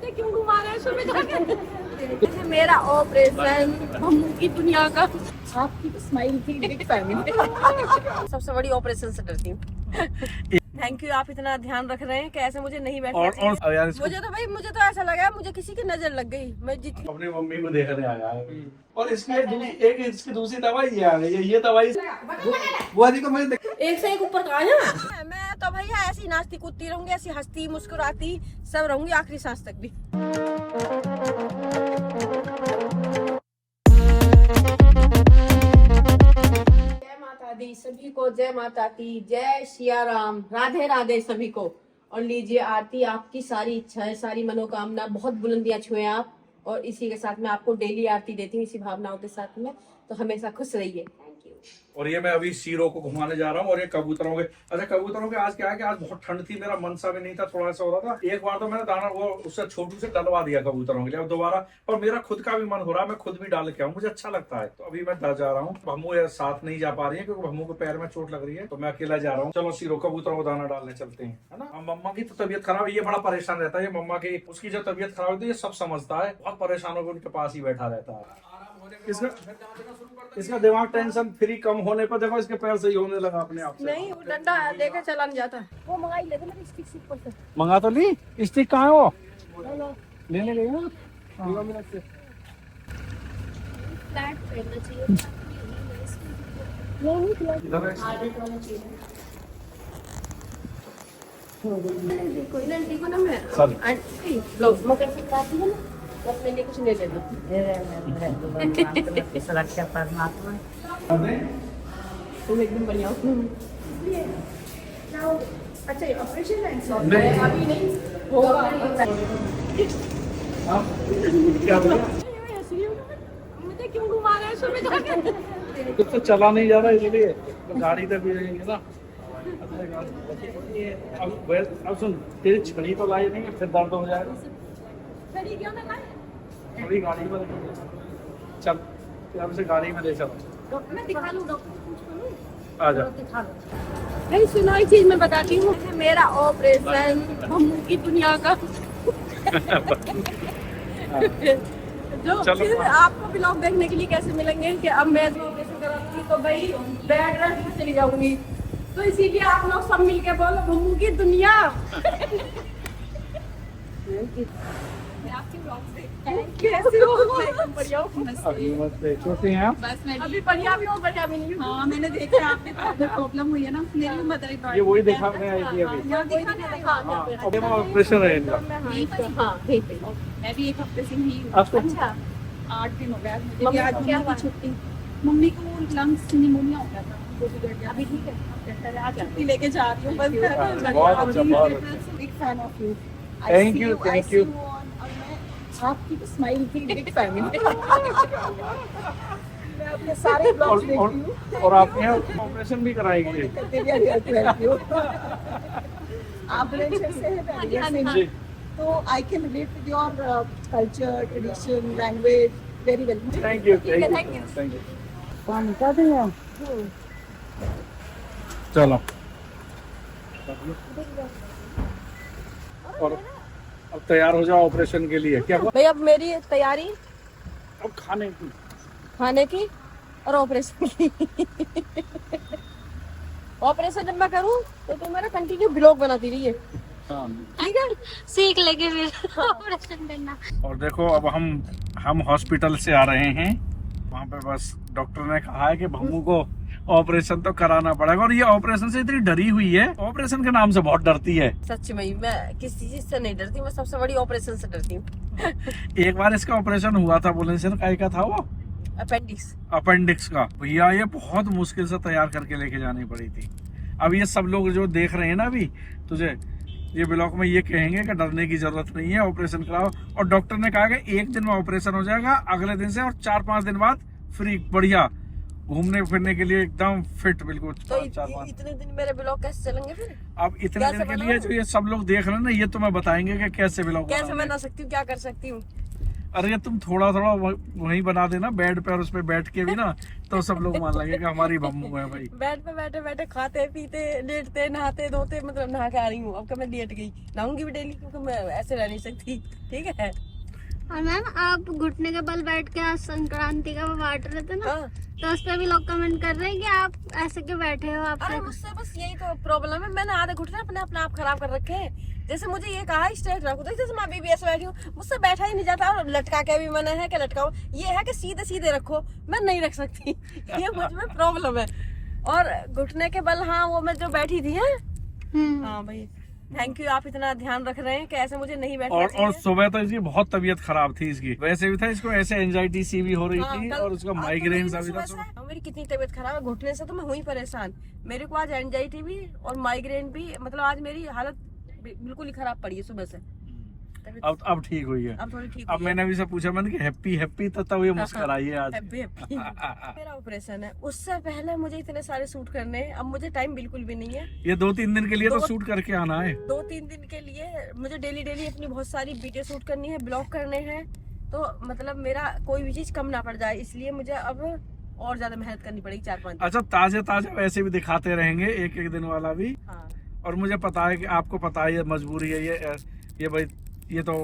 मुझे क्यों घुमा रहे हैं सुबह जाके? मेरा ऑपरेशन मम्मू की दुनिया का। आपकी तो स्माइल थी, बिग फैमिली। सबसे बड़ी ऑपरेशन से डरती हूँ। थैंक यू, आप इतना ध्यान रख रहे हैं कि ऐसे मुझे नहीं बैठना चाहिए। यार मुझे तो ऐसा लगा मुझे किसी की नजर लग गई। मैं जितनी अपनी मम्मी को देखने आया है और इसकी दूसरी दवाई आ गई है। ये दवाई बुआ जी को मैं एक से एक ऊपर कहा ना। मैं तो भैया ऐसी नाचती कूदती रहूंगी, ऐसी हंसती मुस्कुराती सब रहूंगी आखिरी सांस तक भी। जय माता दी सभी को, जय माता दी, जय सिया राम, राधे राधे सभी को। और लीजिए आरती, आपकी सारी इच्छाएं, सारी मनोकामना, बहुत बुलंदियां छुए आप। और इसी के साथ मैं आपको डेली आरती देती हूँ, इसी भावनाओं के साथ में। तो हमेशा खुश रहिए। Thank you. और ये मैं अभी शीरों को घुमाने जा रहा हूँ और ये कबूतरों के। अच्छा कबूतरों के आज क्या है कि आज बहुत ठंड थी, मेरा मन सा भी नहीं था, थोड़ा सा हो रहा था। एक बार तो मैंने दाना वो उससे छोटू से डलवा दिया कबूतरों के लिए, अब दोबारा। और मेरा खुद का भी मन हो रहा है, मैं खुद भी डाल के आऊँ, मुझे अच्छा लगता है। तो अभी मैं जा रहा हूँ। भम्मू साथ नहीं जा पा रही है क्योंकि भम्मू के पैर में चोट लग रही है, तो मैं अकेला जा रहा हूँ। चलो शीरो कबूतरों को दाना डालने चलते हैं, है ना। मम्मा की तो तबियत खराब है, ये बड़ा परेशान रहता है। ये मम्मा की उसकी जो तबियत खराब होती है ये सब समझता है, बहुत परेशान होकर उनके पास ही बैठा रहता है। इसका दिमाग टेंशन फ्री कम होने पर देखो इसके पैर सही होने लगा अपने आप से। नहीं, वो डंडा देकर चला नहीं जाता। वो मंगाई लेते मेरी स्टिक से ऊपर से। मंगा तो ली, स्टिक कहाँ है वो? लेने गई ना। फ्लैट पहनना चाहिए। नहीं फ्लैट आदत होना चाहिए। कोई लड़की को ना मैं आंटी लोग मकर संक्रांति है ना, तो अपने लिए कुछ ले लेना। तुम एकदम बढ़िया हो। अच्छा ये ऑपरेशन है अभी नहीं होगा। क्या बोला? मुझे क्यों घुमा रहे हैं सुबह जाके? कुछ तो चला नहीं जा रहा इसलिए तो गाड़ी तक भी रहेंगे ना। अब सुन, तेरी छड़ी तो लाई नहीं, फिर दर्द हो जाएगा। छड़ी क्यों ना लाए? छड़ी गाड़ी में चल, अब से गाड़ी में ले चल। डॉक्टर ने दिखा लूं, डॉक्टर से पूछ लूं। आ जा। दिखा लो। नहीं सुनो, एक चीज मैं बताती हूँ, मेरा ऑपरेशन मम्मू की दुनिया का। जो फिर आपको ब्लॉग देखने के लिए कैसे मिलेंगे कि अब मैं ऑपरेशन कराऊंगी तो भाई बेड रेस्ट में चली जाऊंगी, तो इसीलिए आप लोग सब मिलके बोलो मम्मू की दुनिया। कैसे हो? बढ़िया हो? छोटी हैं आप? बस मैं अभी बढ़िया भी हूँ, बढ़िया भी नहीं हूँ। हाँ मैंने देखा आपके पास प्रॉब्लम हुई है ना, मेरी भी मदर ये वही दिखा रहे हैं अभी। अभी ऑपरेशन है इनका। मैं भी एक हफ्ते से ही हूँ। अच्छा 8 दिन हो गया मुझे मम्मी भी। आज को क्या मम्मी हुआ? की छुट्टी, मम्मी को लंग्स निमोनिया हो गया था, वो बिगड़ गया। अभी ठीक है? आज छुट्टी लेके जा रही हूँ बस। बहुत अच्छा, बहुत अच्छा। Big fan of you. Thank you, thank you. आपकी तो स्माइल थी, बिग फैमिली। मैं अपने सारे ब्लॉग्स देखती हूँ और आप यहाँ ऑपरेशन भी कराएंगे? आप बड़े अच्छे से हैं जी। तो I can relate with your culture, tradition, language very well. Thank you, है, thank thank you, you. Thank you. पानी क्या दें? चलो। और अब तैयार हो जाओ ऑपरेशन के लिए। क्या हुआ? भाई अब मेरी तैयारी अब खाने की। खाने की और ऑपरेशन की। ऑपरेशन जब मैं करूँ तो तुम मेरा कंटिन्यू ब्लॉग बनाती रहिए, ठीक है? सीख लेंगे फिर ऑपरेशन करना। और देखो अब हम हॉस्पिटल से आ रहे हैं, वहाँ पे बस डॉक्टर ने कहा है कि भम्मू को ऑपरेशन तो कराना पड़ेगा। और ये ऑपरेशन से इतनी डरी हुई है, ऑपरेशन के नाम से बहुत डरती है। सच में मैं किसी चीज से नहीं डरती, मैं सबसे बड़ी ऑपरेशन से डरती हूँ। एक बार इसका ऑपरेशन हुआ था, बुलेंसियन का था वो अपेंडिक्स का। भैया ये बहुत मुश्किल से तैयार करके लेके जानी पड़ी थी। अब ये सब लोग जो देख रहे हैं ना अभी तुझे, ये ब्लॉग में ये कहेंगे कि डरने की जरूरत नहीं है, ऑपरेशन कराओ। और डॉक्टर ने कहा कि 1 दिन में ऑपरेशन हो जाएगा, अगले दिन से और 4-5 दिन बाद फ्री, बढ़िया घूमने फिरने के लिए एकदम फिट, बिल्कुल। तो इतने दिन मेरे ब्लॉग कैसे चलेंगे फिर? अब इतने दिन के लिए जो ये सब लोग देख रहे हैं ना, ये तुम्हें बताएंगे कि कैसे ब्लॉग कैसे बना सकती हूँ, क्या कर सकती हूँ। अरे तुम थोड़ा थोड़ा वहीं बना देना बेड पे, और उस पे बैठ के भी ना, तो सब लोग मान लगे कि हमारी बम्मू है भाई। बेड पे बैठे बैठे खाते पीते लेटते नहाते धोते, मतलब नहा के आ रही हूँ। अब क्या मैं लेट गई, नहाऊंगी भी डेली, क्योंकि मैं ऐसे रह नहीं सकती। ठीक है। और मैम आप घुटने के बल बैठ के आज संक्रांति का वो बांट रहे थे ना, हाँ। तो उस पर भी लोग कमेंट कर रहे हैं कि आप ऐसे क्यों बैठे हो, अरे आपसे मुझसे बस यही तो प्रॉब्लम है, मैंने आधे घुटने अपने आप खराब कर रखे हैं। जैसे मुझे ये कहा स्ट्रेट रखो, तो जैसे मैं अभी भी ऐसे बैठी हूँ, मुझसे बैठा ही नहीं जाता। और लटका के भी मैंने है कि लटकाओ, ये है कि सीधे सीधे रखो, मैं नहीं रख सकती। ये मुझ में प्रॉब्लम है। और घुटने के बल, हाँ वो मैं जो बैठी थी है, हाँ भाई थैंक यू, आप इतना ध्यान रख रहे हैं कि ऐसे मुझे नहीं बैठना और चाहिए। सुबह तो इसकी बहुत तबीयत खराब थी इसकी, वैसे भी था इसको ऐसे एंजाइटी सी भी हो रही हाँ, थी, कल- और उसका आज तो माइग्रेन सा मेरी भी था। सुबह से- मेरी कितनी तबीयत खराब है, घुटने से तो मैं हुई परेशान। मेरे को आज एंजाइटी भी और माइग्रेन भी, मतलब आज मेरी हालत बिल्कुल ही खराब पड़ी है सुबह से। अब ठीक हुई है। अब थोड़ी ठीक अब मैंने भी से पूछा, मैंने कि हैप्पी हैप्पी, तो तब ये मुस्कुराई है आज। Happy happy. मेरा ऑपरेशन है, उससे पहले मुझे इतने सारे शूट करने हैं, अब मुझे टाइम बिल्कुल भी नहीं है। ये 2-3 दिन के लिए तो दो- शूट करके आना है। 2-3 दिन के लिए मुझे डेली डेली अपनी बहुत सारी वीडियो शूट करनी है, ब्लॉग करने हैं, तो मतलब मेरा कोई भी चीज कम ना पड़ जाए, इसलिए मुझे अब और ज्यादा मेहनत करनी पड़ेगी 4-5 दिन। अच्छा, ताजे ताजे वैसे भी दिखाते रहेंगे, एक एक दिन वाला भी। हाँ और मुझे पता है कि आपको पता है ये मजबूरी है, ये भाई, ये तो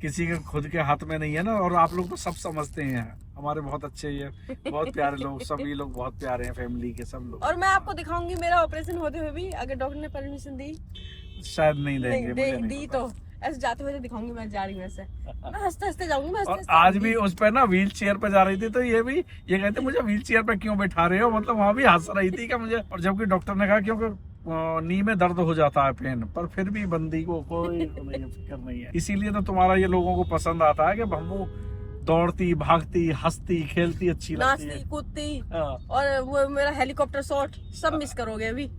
किसी के खुद के हाथ में नहीं है ना। और आप लोग तो सब समझते हैं, हमारे बहुत अच्छे, ये बहुत प्यारे लोग, सभी लोग बहुत प्यारे हैं, फैमिली के सब लोग। और मैं आपको दिखाऊंगी मेरा ऑपरेशन होते हुए भी, अगर डॉक्टर ने परमिशन दी। शायद नहीं देंगे, नहीं मुझे नहीं दी पता। तो ऐसे जाते हुए दिखाऊंगी, मैं जा रही हूँ ऐसे, मैं हंसते हंसते जाऊंगी, मैं हंसते और हंसते आज आऊंगी। भी उस पर ना व्हील चेयर पे जा रही थी, तो ये कहते मुझे व्हील चेयर पे क्यों बैठा रहे हो, मतलब वहां भी हंस रही थी कि मुझे। और जबकि डॉक्टर ने कहा क्योंकि नी में दर्द हो जाता है, पेन, पर फिर भी बंदी को कोई नहीं फिक्र नहीं है। इसीलिए तो तुम्हारा ये लोगों को पसंद आता है कि बम्बू दौड़ती भागती हंसती खेलती अच्छी लगती है। नाचती कूदती, हाँ। और वो मेरा हेलीकॉप्टर शॉट सब मिस करोगे अभी।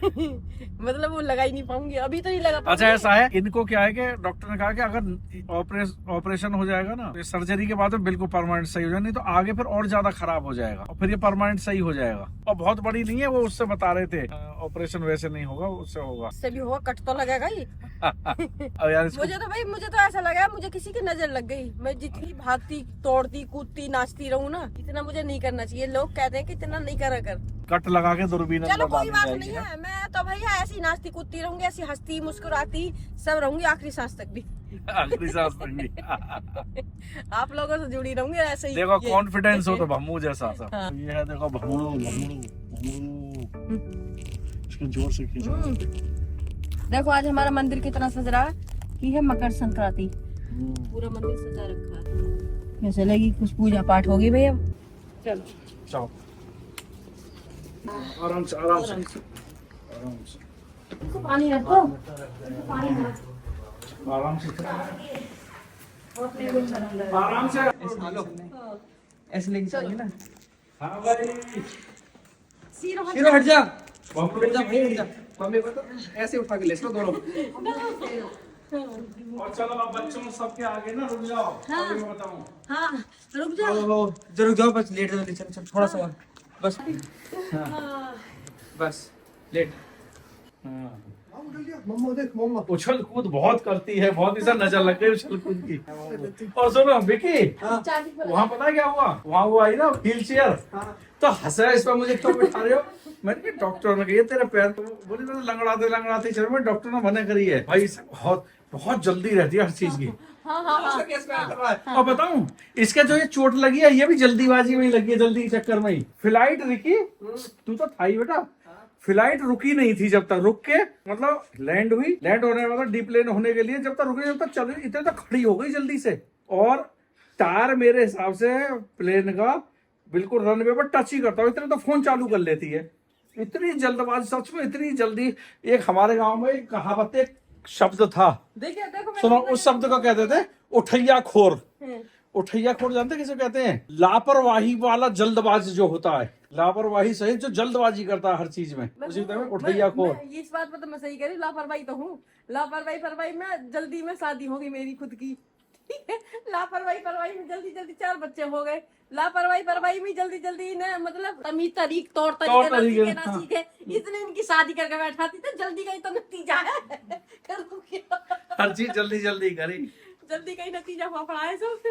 मतलब वो लगा ही नहीं पाऊंगी, अभी तो नहीं लगा पाऊंगी। अच्छा ऐसा है, इनको क्या है कि डॉक्टर ने कहा कि अगर ऑपरेशन हो जाएगा ना, तो सर्जरी के बाद में बिल्कुल परमानेंट सही हो जाए, नहीं तो आगे फिर और ज्यादा खराब हो जाएगा, और फिर ये परमानेंट सही हो जाएगा। और बहुत बड़ी नहीं है वो, उससे बता रहे थे ऑपरेशन वैसे नहीं होगा, उससे होगा। उससे भी होगा, कट तो लगेगा ही। अब यार इसको मुझे तो ऐसा लगा मुझे किसी की नजर लग गई। मैं जितनी भागती तोड़ती कूदती नाचती रहूं ना, इतना मुझे नहीं करना चाहिए। लोग कहते हैं कि इतना नहीं करा कर। कट लगा के दूरबीन चलो अंदर कोई डाली बात जाएगी नहीं ना। है, मैं तो भैया ऐसी नाचती कूदती रहूंगी, ऐसी हंसती मुस्कुराती सब रहूंगी, आखिरी सांस तक भी। आखिरी सांस तक भी। आप लोगों से जुड़ी रहूंगी ऐसे ही। देखो ये- कॉन्फिडेंस हो तो भम्मू जैसा सा। हाँ। ये है, देखो भम्मू भम्मू भम्मू, इसको जोर से खींचो। देखो आज हमारा मंदिर कितना सज रहा है, कि है मकर संक्रांति, पूरा मंदिर सजा रखा है। कैसे लगी, कुछ पूजा पाठ होगी भैया। चलो जाओ, आराम से आराम से आराम से पानी रखो। आराम से आराम से। ऐसे लेके चलेंगे ना। हाँ भाई, सिर हीरो हट जा, भम्मू हट जा भाई, हट जा। मम्मी को तो ऐसे उठा के ले इसको दोनों। और चलो अब बच्चों सबके आगे ना रुक जाओ। अभी मैं बताऊं। हाँ रुक जा। ओहो जरूर जाओ, बस लेट जल्दी, चल चल थोड़ा सा और, बस हाँ। बस लेट। मम्मा देख, मम्मा उछल कूद बहुत करती है, बहुत इसे नजर लग गई उछल कूद की। और सुनो विकी, वहाँ पता क्या हुआ, वहाँ वो आई ना व्हील चेयर, तो हंसा इस पर, मुझे क्यों बिठा रहे हो। मैंने कहा डॉक्टर ने कहा तेरे पैर, तो बोली मैंने लंगड़ाते लंगड़ाते चल, मैं डॉक्टर ने मना करी है भाई, इसे बहुत बहुत जल्दी रहती है हर चीज की। उसका केस में कर रहा है। और बताऊं, इसके जो ये चोट लगी है, ये भी जल्दीबाजी में ही लगी है, जल्दी के चक्कर में ही। फ्लाइट रुकी, तू तो था ही बेटा, फ्लाइट रुकी नहीं थी जब तक, रुक के मतलब लैंड हुई, लैंड होने वाला डीप्लेन होने के लिए जब तक रुकी, जब तक चल रही, इतने तक खड़ी हो गई जल्दी से। और टायर मेरे हिसाब से प्लेन का बिल्कुल रनवे पर टच ही करता हूँ, इतने तो फोन चालू कर लेती है। इतनी जल्दबाजी, सच में इतनी जल्दी। एक हमारे गांव में एक कहावत, एक शब्द था, देखिए देखो सुनो, उस शब्द को कहते थे उठैया खोर। उठैया खोर जानते किसे कहते हैं? लापरवाही वाला जल्दबाज जो होता है, लापरवाही सहित जो जल्दबाजी करता है हर चीज में, उसी तरह उठैया खोर। इस बात पर तो मैं सही कह रही हूँ, लापरवाही तो हूँ, लापरवाही परवाही में जल्दी में शादी होगी मेरी खुद की, ठीक है। लापरवाही परवाही में जल्दी जल्दी 4 बच्चे हो गए, लापरवाही परवाही में जल्दी जल्दी ने मतलब तमीज तरीक तौर तरीके ना सीखे, इसलिए इनकी शादी करके बैठा थी। तो जल्दी का ही तो नतीजा है। कर दूं क्या? हर चीज जल्दी जल्दी करी। जल्दी का ही नतीजा हुआ पड़ा है सब।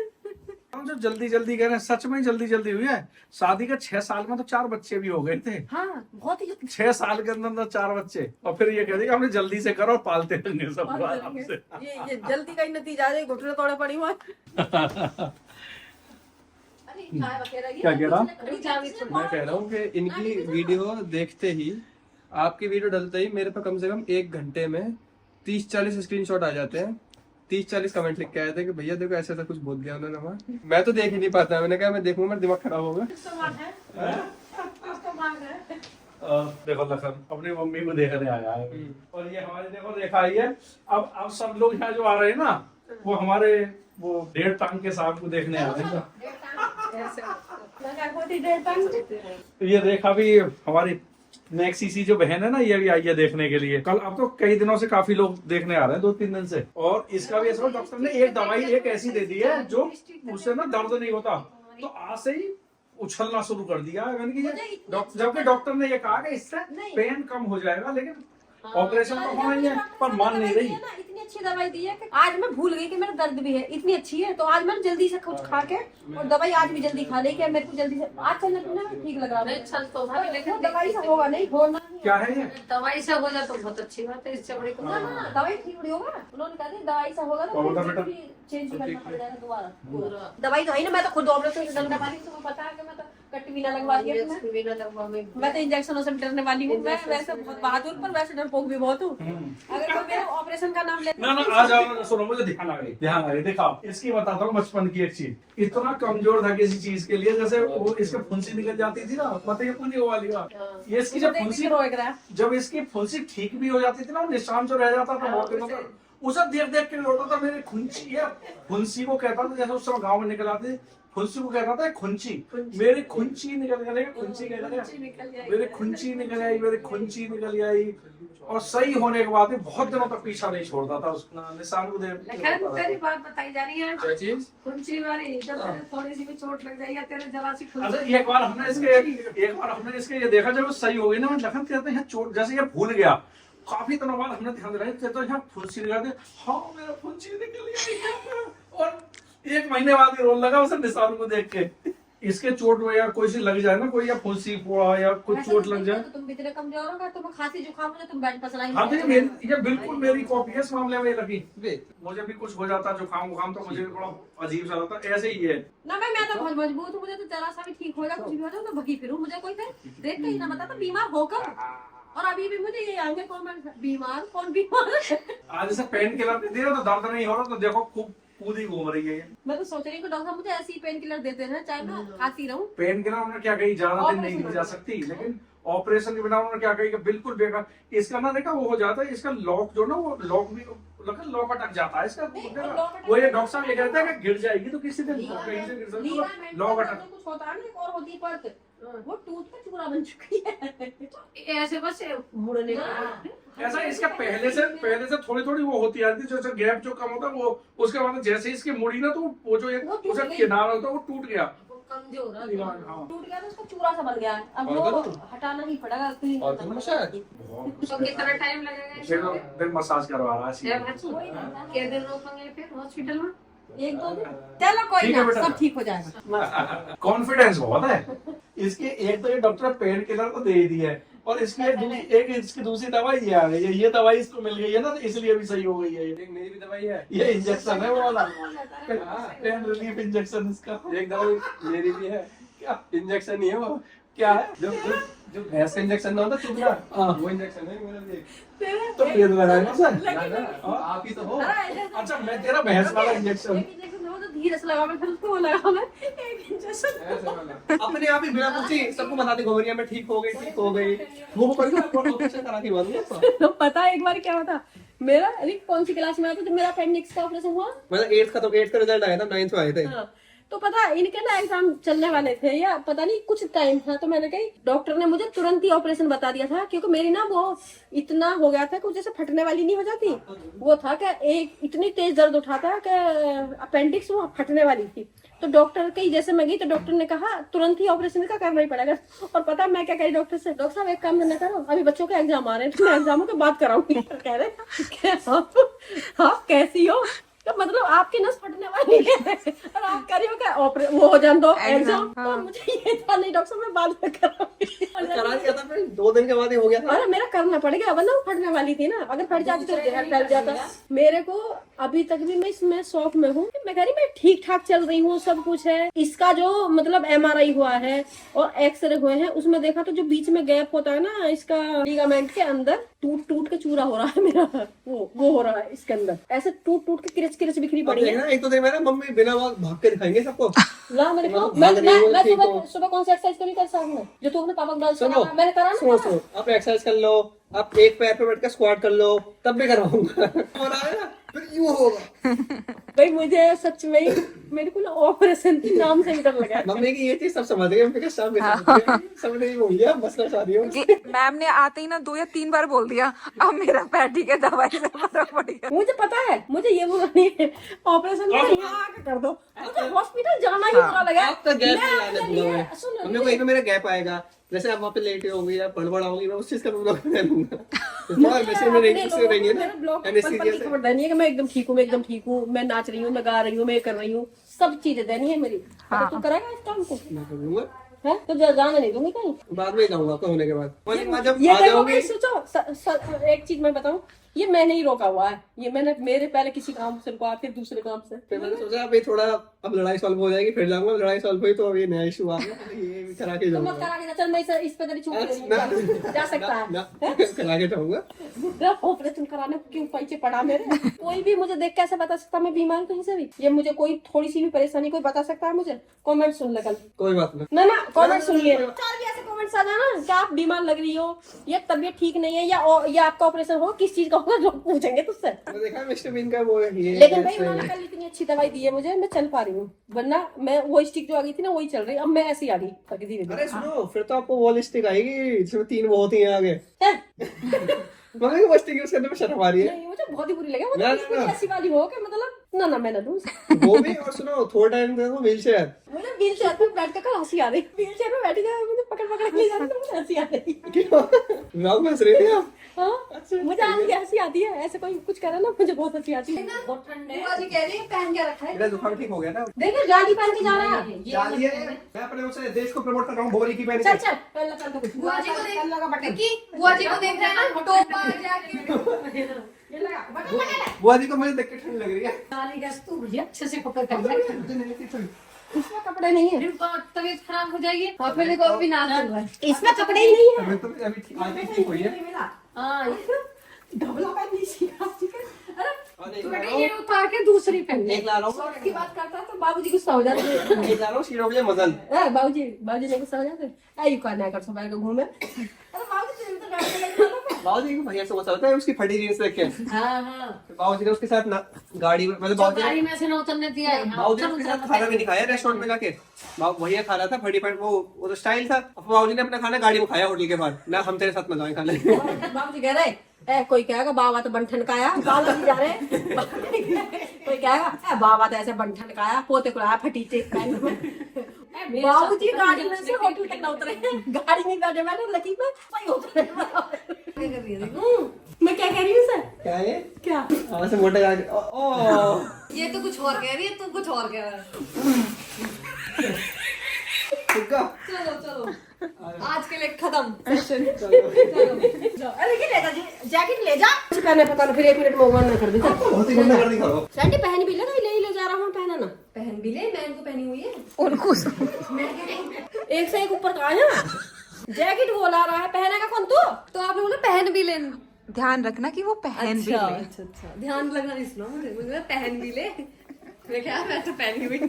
हम जो जल्दी जल्दी कह रहे हैं, सच में जल्दी जल्दी हुई है। शादी के 6 साल में तो 4 बच्चे भी हो गए थे। हाँ बहुत ही 6 साल के अंदर 4 बच्चे, और फिर ये कह दिया हमने जल्दी से करो और पालते रहेंगे सब आराम से। ये जल्दी का ही नतीजा है, घुटने तोड़े पड़ी हुआ। क्या कह रहा? मैं कह रहा हूँ कि इनकी वीडियो देखते ही, आपकी वीडियो डलते ही मेरे पे कम से कम 1 घंटे में 30-40 स्क्रीनशॉट आ जाते हैं। 30-40 कमेंट लिख के आए थे कि भैया देखो ऐसा ऐसा कुछ बोल दिया उन्होंने वहाँ। मैं तो देख ही नहीं पाता, मैंने कहा मैं देखूंगा मेरा दिमाग खराब होगा। देखो लखन अपनी मम्मी को देखने आया है, और ये हमारी देखो रेखा आई है। अब सब लोग यहाँ जो आ रहे हैं ना, वो हमारे वो 1.5 टांग के साहब को देखने आ रहे हैं। ये रेखा भी हमारी नेक्सी जो बहन है ना, ये भी आई है देखने के लिए। कल अब तो कई दिनों से काफी लोग देखने आ रहे हैं, 2-3 दिन से। और इसका भी ऐसा डॉक्टर ने एक दवाई एक ऐसी दे दी है जो उससे ना दर्द नहीं होता, तो आज से ही उछलना शुरू कर दिया है। मैंने कहा जबकि डॉक्टर ने ये कहा कि इससे पेन कम हो जाएगा, लेकिन ऑपरेशन तो होना ही है, पर मान नहीं रही। इतनी अच्छी दवाई दी है कि आज मैं भूल गई कि मेरा दर्द भी है, इतनी अच्छी है। तो आज मैंने जल्दी से कुछ खा के और दवाई आज भी जल्दी खा ली कि मेरे को जल्दी से आज चलने फिरने में ठीक लग रहा है। चल तो लेकिन दवाई से होगा नहीं, होना क्या है ये? दवाई से हो जाए तो बहुत अच्छी बात है। इससे बड़ी दवाई ठीक बड़ी होगा। उन्होंने कहा था दवाई से होगा तो चेंज करना पड़ जाएगा दोबारा। दवाई तो है ना, मैं तो खुद ऑपरेशन से डरने वाली हूँ, तुम्हें पता है कि मैं तो कट्टी भी ना लगवा दिया। मैं तो इंजेक्शनों से डरने वाली हूँ। मैं वैसे बहुत बहादुर, पर वैसे डरपोक भी बहुत हूँ। अगर कोई मेरे ऑपरेशन का नाम ले ना आ जाओ, सुनो मुझे ध्यान आ गई। दिखाओ इसकी, बताता हूँ बचपन की एक चीज। इतना कमजोर था किसी चीज के लिए, जैसे वो इसके फुंसी निकल जाती थी ना, पता है पूरी वो वाली बात। ये इसकी जब इसकी फुंसी ठीक भी हो जाती थी ना, निशान जो रह जाता था बहुत दिनों तक, उसे देख देख के रोता था। मेरी खुंची है, फुंसी को कहता था, जैसे उस समय गाँव में निकल आते फुंसी को कहता था खुंची। मेरी खुंची निकल गई, खुंची निकल गई, मेरी खुंची निकल आई, मेरी खुंची निकल आई। और सही होने के बाद भी बहुत दिनों तक पीछा नहीं छोड़ता था उसका निशान को तेरी बात बताई जा रही है। क्या चीज? खुंची वाली, जब थोड़ी सी भी चोट लग जाएगी, तेरे जरा सी खुंची। अच्छा एक बार हमने इसके ये देखा, जब वो सही हो गई ना, लखन कहते हैं चोट, जैसे ये भूल गया, काफी दिनों बाद हमने ध्यान दिलाया, कहते हैं यहाँ फुंसी निकल गई। हाँ मेरा फुंसी निकल गई। और 1 महीने बाद ही रोने लगा उसे निशान को देख के। इसके चोट में या कोई सी लग जाए ना, कोई या फुंसी फोड़ा या कुछ चोट लग जाए, तो तुम भी इतने कमजोर हो, तुम्हें खांसी जुकाम हो, तुम बेड पर चलाएंगे। हाँ तो ये बिल्कुल मेरी कॉपी है इस मामले में लगी। मुझे भी कुछ हो जाता जुकाम तो मुझे भी थोड़ा अजीब सा लगता, ऐसे ही है ना। मैं तो बहुत मजबूत हूँ, मुझे तो जरा सा भी ठीक हो जाए, कुछ भी हो जाए तो भगी फिरूं। मुझे कोई देख के ही ना बता बीमार होकर। और अभी भी मुझे ये आगे कौन बीमार है। आज जैसे पेन किलर दे दिया तो दर्द नहीं हो रहा, तो देखो खूब कूदी घूम रही है। मैं तो सोच रही हूँ डॉक्टर मुझे ऐसी पेन किलर देते हैं, चाहे मैं खाती रहूं। पेन किलर उन्होंने क्या कही, ज्यादा दिन नहीं दी जा सकती, लेकिन ऑपरेशन के बिना उन्होंने क्या कही कि बिल्कुल बेकार। इसका ना देखा वो हो जाता है, इसका लॉक जो ना, वो लॉक भी लॉक अटक जाता है इसका। वो ये डॉक्टर साहब ये कहते हैं कि गिर जाएगी तो किसी दिन कहीं से गिर सकती है, लॉक अटक। कुछ होता है और होती पर वो टूट का चूरा बन चुकी है। ऐसे बस मुड़ने ऐसा इसका पहले से थोड़ी वो होती आती, जो गैप जो कम होता है वो, उसके बाद जैसे ही इसकी मुड़ी ना, तो वो जो एक उसका किनारा होता है वो टूट गया, कमजोर है। टूट गया तो उसका चूरा सा बन गया है। अब वो हटाना ही पड़ेगा। तो कितना टाइम लगेगा? फिर मसाज करवा रहा है क्या दिन रोकेंगे फिर हॉस्पिटल में? 1-2 दिन। चलो कोई ना, सब ठीक हो जाएगा। कॉन्फिडेंस बहुत है इसके। एक तो ये डॉक्टर पेन किलर तो दे ही दी है, और इसकी इसकी दूसरी दवाई ये आ गई है। ये दवाई इसको मिल गई है ना, तो इसलिए भी सही हो गई है। एक मेरी भी दवाई है, ये इंजेक्शन है वो वाला, पेन रिलीफ इंजेक्शन इसका। एक दवाई मेरी भी है। क्या इंजेक्शन नहीं है वो, क्या है? जो भैंस का इंजेक्शन ना होता चुभना, वो इंजेक्शन है मेरा भी। तो पेन लगाए ना सर, आप ही तो हो। अच्छा मैं तेरा भैंस वाला इंजेक्शन धीरे से लगा, मैं फिर उसको लगा, मैं एक इंजेक्शन अपने आप ही बिना पूछे सबको बताती घूमरिया में ठीक हो गई। वो कोई ना ऑपरेशन करा के बंद। तो पता है एक बार क्या होता, मेरा अरे कौन सी क्लास में आता जब मेरा अपेंडिक्स का ऑपरेशन हुआ, मतलब 8th का रिजल्ट आया था, 9th में आए थे। हाँ, तो पता इनके ना एग्जाम चलने वाले थे या पता नहीं कुछ टाइम था, तो मैंने कही डॉक्टर ने मुझे तुरंत ही ऑपरेशन बता दिया था, क्योंकि मेरी ना वो इतना हो गया था कि जैसे फटने वाली नहीं हो जाती, वो था कि एक इतनी तेज दर्द उठा था कि अपेंडिक्स वो फटने वाली थी। तो डॉक्टर के जैसे मैं गई तो डॉक्टर ने कहा तुरंत ही ऑपरेशन का करना ही पड़ेगा। और पता मैं क्या कही डॉक्टर से, डॉक्टर साहब एक काम करना करो, अभी बच्चों के एग्जाम आ रहे हैं तो मैं एग्जामों के बाद कराऊंगी। कह रहे आप कैसी हो? तो मतलब आपकी नस फटने वाली है और आप कर रही हो क्या वो हो जान दो एग्जाम। तो मुझे ये था नहीं डॉक्टर साहब मैं बाद में कराऊंगी। करा दिया था फिर 2 दिन के बाद ही हो गया था। अरे मेरा करना पड़ गया वरना वो फटने वाली थी ना, अगर फट जाती तो फैल जाता। मेरे को अभी तक भी मैं इसमें शौक में हूँ, मैं कह रही मैं ठीक ठाक चल रही हूँ, सब कुछ है। इसका जो मतलब MRI हुआ है और एक्सरे हुए हैं उसमें देखा तो जो बीच में गैप होता है ना इसका लिगामेंट के अंदर टूट टूट के चूरा हो रहा है मेरा, वो हो रहा है इसके अंदर, ऐसे टूट टूट के किरच बिखरी पड़ी है। एक तो देख मैंने मम्मी बिना भाग के दिखाएंगे सबको। ला मेरे को मैं सुबह कौन सा एक्सरसाइज करी कर सामने जो तू अपने पापा को डाल सुनो मैंने करा ना। सुनो आप एक्सरसाइज कर लो, आप एक पैर पे बैठ कर स्क्वाट कर लो, तब भी करवाऊंगा। और आए ना फिर यूं होगा। भाई मुझे सच में ही मेरे को ना ऑपरेशन के नाम से ही डर लगा है। मम्मी की ये चीज सब समझ गए, मम्मी के शाम के सब नहीं हो गया मसला शादी हो। मैम ने आते ही ना 2 या 3 बार बोल दिया अब मेरा पैर ठीक है, दवाई से फर्क पड़ गया। मुझे पता है, मुझे ये बोला नहीं है ऑपरेशन यहाँ आके कर दो, मुझे हॉस्पिटल जाना ही बुरा लगा। आपका गैप नहीं लाने दूंगा मम्मी को, एक मेरा गैप आएगा जैसे आप वहाँ पे लेटे होंगी या बड़बड़ होगी, मैं उस चीज का ब्लॉग बना लूंगा। खबर देनी है कि मैं एकदम ठीक हूँ, मैं एकदम ठीक हूँ, मैं नाच रही हूँ, मैं गा रही हूँ, मैं कर रही हूँ, सब चीजें देनी है मेरी। तो तू कराएगा इस काम को? मैं कर लूंगा, है तो जाने नहीं दूंगी कहीं। बाद में जाऊंगा आपका होने के बाद। जब ये आ देखो जाओगे भाई सोचो एक चीज मैं बताऊं, ये मैंने ही रोका हुआ है, ये मैंने मेरे पहले किसी काम से रुका फिर दूसरे काम से। फिर मैंने सोचा अभी थोड़ा अब लड़ाई सॉल्व हो जाएगी फिर जाऊंगा, लड़ाई सॉल्व हुई तो अभी नया इशू आ गया, ये भी करा के तो जाऊंगा। मत करा के चल, मैं इस पे तेरी छूट दे रही हूं, जा सकता है करा के जाऊंगा। ऑपरेशन कराने को क्यों पैसे पड़ा मेरे। कोई भी मुझे देख कैसे बता सकता मैं बीमार हूं कहीं से भी, ये मुझे कोई थोड़ी सी भी परेशानी कोई बता सकता है मुझे? कमेंट सुन ले कल, कोई बात नहीं, ना कमेंट सुनिए, चार भी ऐसे कमेंट्स आ जाना कि आप बीमार लग रही हो या तबीयत ठीक नहीं है या आपका ऑपरेशन हो, किस चीज का होगा जो पूछेंगे तुझसे। मैंने देखा मिस्टर बीन का वो है ये। लेकिन भाई उन्होंने कल इतनी अच्छी दवाई दी है मुझे, मैं चल पा रही हूँ, वरना मैं वो स्टिक जो आ गई थी ना वही चल रही, अब मैं ऐसी आ रही धीरे धीरे। अरे सुनो फिर तो आपको वॉल स्टिक आएगी जिसमें 3 वो होती हैं आगे। मम्मी वो स्टिक यूज करने में शर्म आ रही है। नहीं मुझे बहुत ही बुरी लगी, वो ना, तो ना। ऐसी वाली हो कि मतलब ना मैं ना दूं। वो भी, और सुनो थोड़ा टाइम देखो व्हील चेयर। मुझे व्हील चेयर पे बैठ कर हंसी आ रही, व्हील चेयर पे बैठ के मुझे पकड़ के ले जा रही, मुझे हंसी आ रही। व्लॉग में हंस रही थी आप? हाँ मुझे आज भी हंसी आती है, ऐसे कोई कुछ करे ना मुझे बहुत हंसी आती है। बहुत ठंड है। बुआ जी कह रही है पहन के रखा है। मेरा जुकाम ठीक हो गया ना। देखो जाली पहन के जा रहा है। डालिए, मैं अपने उसे देश को प्रमोट कर रहा हूँ भोरी की पहन चल के। चल पहले चल तो कुछ बुआ जी को पहन लगा बटन, देखी, बुआ जी को देख रहे हैं ना टोपा जाके। ये लगा बटन लगा ले। बुआ जी को मुझे देख के ठंड लग रही है। गाली गैस तू भैया अच्छे से पकड़ कर रख। इसमें कपड़े नहीं है, तबीयत खराब हो जाएगी और फिर देखो अभी ना चल रहा है। इसमें कपड़े ही नहीं है। अभी तो अभी ठीक आज ठीक हुई है। हाँ ढबला पहननी सीखा ठीक है। अरे तो बेटा ये उतार के दूसरी पहन ले। एक ला रहा हूँ, सॉरी की बात करता है तो बाबूजी गुस्सा हो जाते हैं। एक ला रहा हूँ शीरो के लिए मजल। बाबूजी ने गुस्सा हो जाते हैं, यू करना कर सब को घूमे। अरे बाबूजी तुम तो डरते लगे ना। बाबूजी को भैया से गुस्सा होता है उसकी फटी जीन्स देख के। हाँ हाँ बाबूजी ने उसके साथ ना गाड़ी में मतलब बाबूजी गाड़ी में से न उतरने दिया है। हाँ, बाबूजी ने उसके साथ खाना भी नहीं खाया रेस्टोरेंट में जाके। भैया खा रहा था फटी पैंट, वो तो स्टाइल था। अब बाबूजी ने अपना खाना गाड़ी में खाया होटल के बाद, ना हम तेरे साथ मजा खाने। बाबूजी कह रहे कोई कहेगा बाबा तो बंठन काया, बाबूजी जा रहे कोई कहेगा बाबा तो ऐसे बंठन काया, पोते को आया फटी चेक पैंट में। बाबूजी गाड़ी में से होटल तक न उतरे, गाड़ी में बैठे मैंने लकी पे सही उतरे। मैं क्या कह रही हूँ सर? क्या है क्या आवाज से मोटा गाड़ी। ओ ये तो कुछ और कह रही है, तू कुछ और कह रहा है। चलो चलो आज के लिए खत्म। अरे क्या ले जा जैकेट ले जा, पहने पता नहीं फिर 1 मिनट में ना कर दे। बहुत ही गंदा कर दिखाओ। सैंडी पहन भी ले ना, ले जा रहा हूँ पहना ना। पहन भी ले, मैं इनको पहनी हुई है। उनको एक से एक ऊपर कहा है जैकेट वो ला रहा है, पहनेगा कौन तू? तो आपने बोला पहन भी ले। ध्यान रखना कि वो पहन भी ले। अच्छा ध्यान लगना नहीं सुना मुझे पहन भी ले। मैं क्या मैं तो पहनी हुई।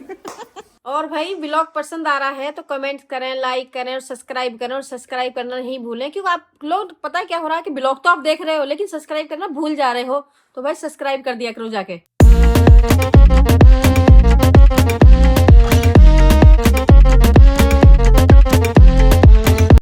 और भाई ब्लॉग पसंद आ रहा है तो कमेंट करें, लाइक करें और सब्सक्राइब करें, और सब्सक्राइब करना नहीं भूलें, क्योंकि आप लोग पता है क्या हो रहा है कि ब्लॉग तो आप देख रहे हो लेकिन सब्सक्राइब करना भूल जा रहे हो, तो भाई सब्सक्राइब कर दिया करो जाके।